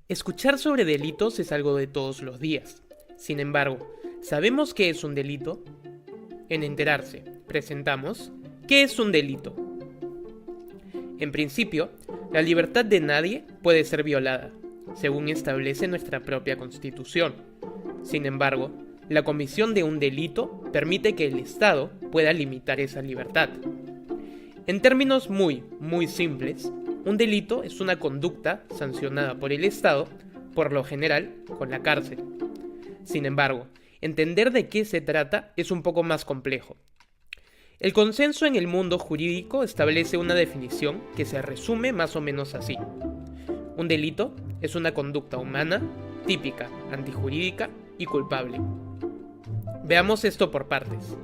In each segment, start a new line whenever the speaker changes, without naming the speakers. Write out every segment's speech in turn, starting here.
Escuchar sobre delitos es algo de todos los días. Sin embargo, ¿sabemos qué es un delito? En Enterarse, presentamos ¿qué es un delito? En principio, la libertad de nadie puede ser violada, según establece nuestra propia Constitución. Sin embargo, la comisión de un delito permite que el Estado pueda limitar esa libertad. En términos muy simples, un delito es una conducta sancionada por el Estado, por lo general con la cárcel. Sin embargo, entender de qué se trata es un poco más complejo. El consenso en el mundo jurídico establece una definición que se resume más o menos así. Un delito es una conducta humana, típica, antijurídica y culpable. Veamos esto por partes.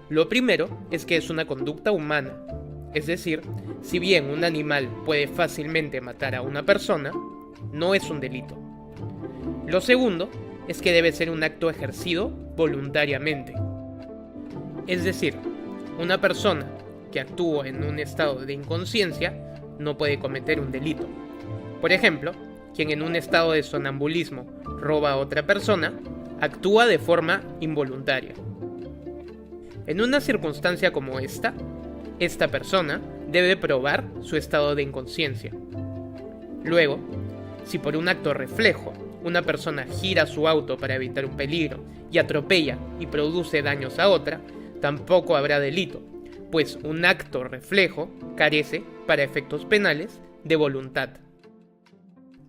Lo primero es que es una conducta humana, es decir, si bien un animal puede fácilmente matar a una persona, no es un delito. Lo segundo es que debe ser un acto ejercido voluntariamente. Es decir, una persona que actúa en un estado de inconsciencia no puede cometer un delito. Por ejemplo, quien en un estado de sonambulismo roba a otra persona, actúa de forma involuntaria. En una circunstancia como esta persona debe probar su estado de inconsciencia. Luego, si por un acto reflejo una persona gira su auto para evitar un peligro y atropella y produce daños a otra, tampoco habrá delito, pues un acto reflejo carece, para efectos penales, de voluntad.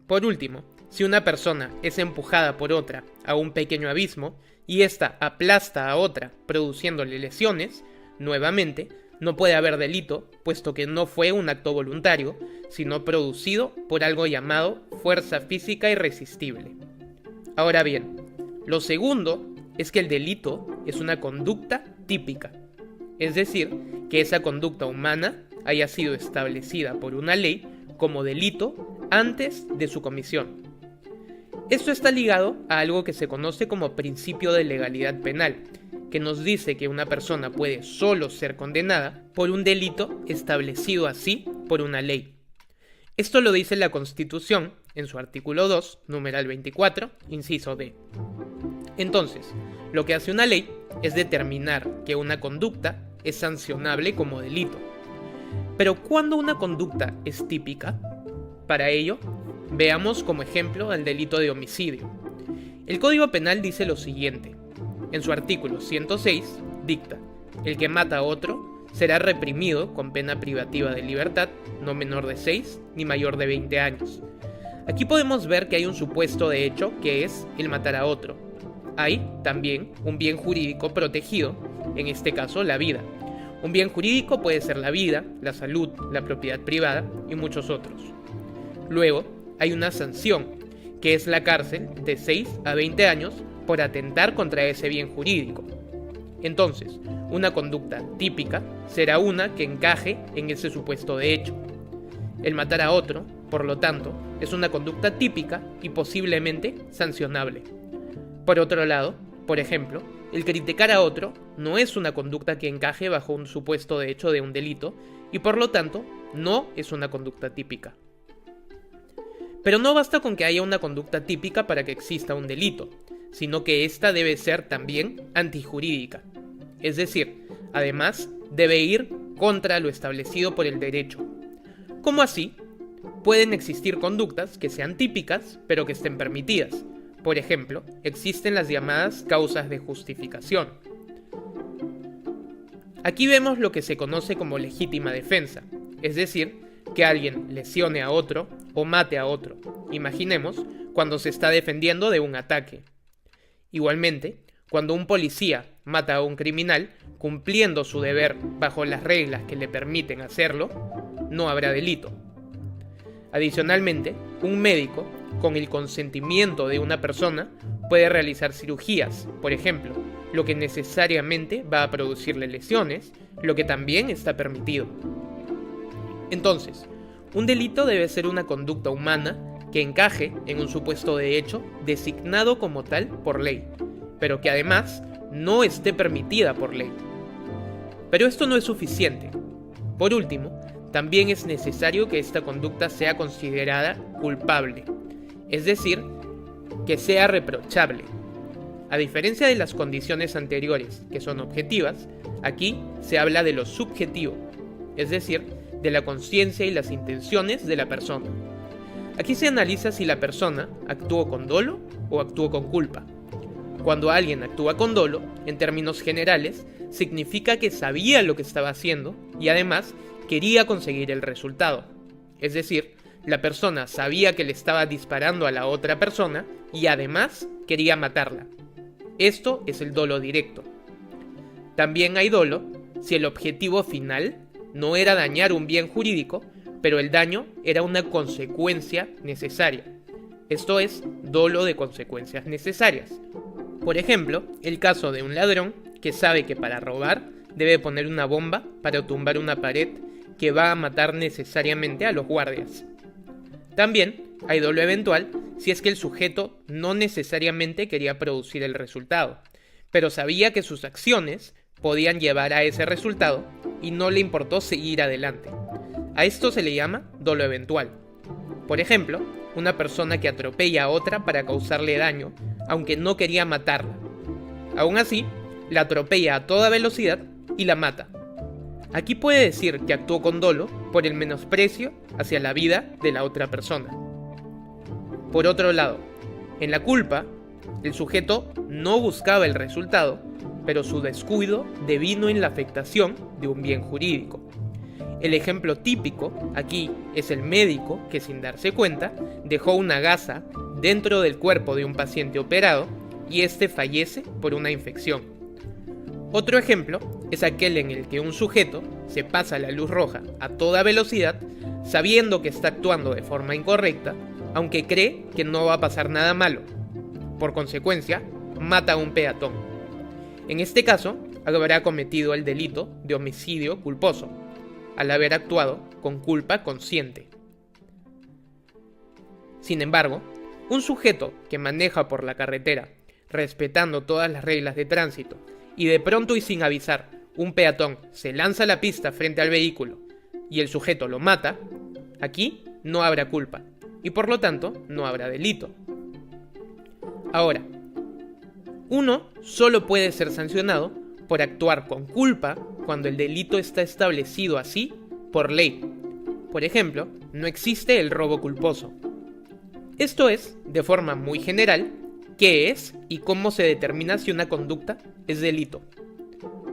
Por último, si una persona es empujada por otra a un pequeño abismo y ésta aplasta a otra produciéndole lesiones, nuevamente, no puede haber delito, puesto que no fue un acto voluntario, sino producido por algo llamado fuerza física irresistible. Ahora bien, lo segundo es que el delito es una conducta típica, es decir, que esa conducta humana haya sido establecida por una ley como delito antes de su comisión. Esto está ligado a algo que se conoce como principio de legalidad penal, que nos dice que una persona puede solo ser condenada por un delito establecido así por una ley. Esto lo dice la Constitución en su artículo 2, numeral 24, inciso D. Entonces, lo que hace una ley es determinar que una conducta es sancionable como delito. Pero ¿cuándo una conducta es típica? Para ello, veamos como ejemplo el delito de homicidio. El Código Penal dice lo siguiente. En su artículo 106 dicta: el que mata a otro será reprimido con pena privativa de libertad, no menor de 6 ni mayor de 20 años. Aquí podemos ver que hay un supuesto de hecho que es el matar a otro. Hay también un bien jurídico protegido, en este caso la vida. Un bien jurídico puede ser la vida, la salud, la propiedad privada y muchos otros. Luego, hay una sanción, que es la cárcel de 6 a 20 años por atentar contra ese bien jurídico. Entonces, una conducta típica será una que encaje en ese supuesto de hecho. El matar a otro, por lo tanto, es una conducta típica y posiblemente sancionable. Por otro lado, por ejemplo, el criticar a otro no es una conducta que encaje bajo un supuesto de hecho de un delito y por lo tanto no es una conducta típica. Pero no basta con que haya una conducta típica para que exista un delito, sino que ésta debe ser también antijurídica. Es decir, además, debe ir contra lo establecido por el derecho. ¿Cómo así? Pueden existir conductas que sean típicas, pero que estén permitidas. Por ejemplo, existen las llamadas causas de justificación. Aquí vemos lo que se conoce como legítima defensa, es decir, que alguien lesione a otro o mate a otro. Imaginemos cuando se está defendiendo de un ataque. Igualmente, cuando un policía mata a un criminal, cumpliendo su deber bajo las reglas que le permiten hacerlo, no habrá delito. Adicionalmente, un médico, con el consentimiento de una persona, puede realizar cirugías, por ejemplo, lo que necesariamente va a producirle lesiones, lo que también está permitido. Entonces, un delito debe ser una conducta humana que encaje en un supuesto de hecho designado como tal por ley, pero que además no esté permitida por ley. Pero esto no es suficiente. Por último, también es necesario que esta conducta sea considerada culpable, es decir, que sea reprochable. A diferencia de las condiciones anteriores, que son objetivas, aquí se habla de lo subjetivo, es decir, de la conciencia y las intenciones de la persona. Aquí se analiza si la persona actuó con dolo o actuó con culpa. Cuando alguien actúa con dolo, en términos generales, significa que sabía lo que estaba haciendo y además quería conseguir el resultado. Es decir, la persona sabía que le estaba disparando a la otra persona y además quería matarla. Esto es el dolo directo. También hay dolo si el objetivo final no era dañar un bien jurídico, pero el daño era una consecuencia necesaria. Esto es dolo de consecuencias necesarias. Por ejemplo, el caso de un ladrón que sabe que para robar debe poner una bomba para tumbar una pared que va a matar necesariamente a los guardias. También hay dolo eventual si es que el sujeto no necesariamente quería producir el resultado, pero sabía que sus acciones podían llevar a ese resultado y no le importó seguir adelante. A esto se le llama dolo eventual. Por ejemplo, una persona que atropella a otra para causarle daño, aunque no quería matarla. Aún así, la atropella a toda velocidad y la mata. Aquí puede decir que actuó con dolo por el menosprecio hacia la vida de la otra persona. Por otro lado, en la culpa, el sujeto no buscaba el resultado, pero su descuido devino en la afectación de un bien jurídico. El ejemplo típico aquí es el médico que, sin darse cuenta, dejó una gasa dentro del cuerpo de un paciente operado y éste fallece por una infección. Otro ejemplo es aquel en el que un sujeto se pasa la luz roja a toda velocidad sabiendo que está actuando de forma incorrecta, aunque cree que no va a pasar nada malo. Por consecuencia, mata a un peatón. En este caso, habrá cometido el delito de homicidio culposo, al haber actuado con culpa consciente. Sin embargo, un sujeto que maneja por la carretera respetando todas las reglas de tránsito y de pronto y sin avisar, un peatón se lanza a la pista frente al vehículo y el sujeto lo mata, aquí no habrá culpa y por lo tanto no habrá delito. Ahora, uno solo puede ser sancionado por actuar con culpa cuando el delito está establecido así por ley. Por ejemplo, no existe el robo culposo. Esto es, de forma muy general, qué es y cómo se determina si una conducta es delito.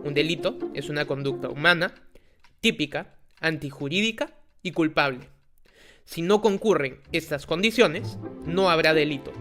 Un delito es una conducta humana, típica, antijurídica y culpable. Si no concurren estas condiciones, no habrá delito.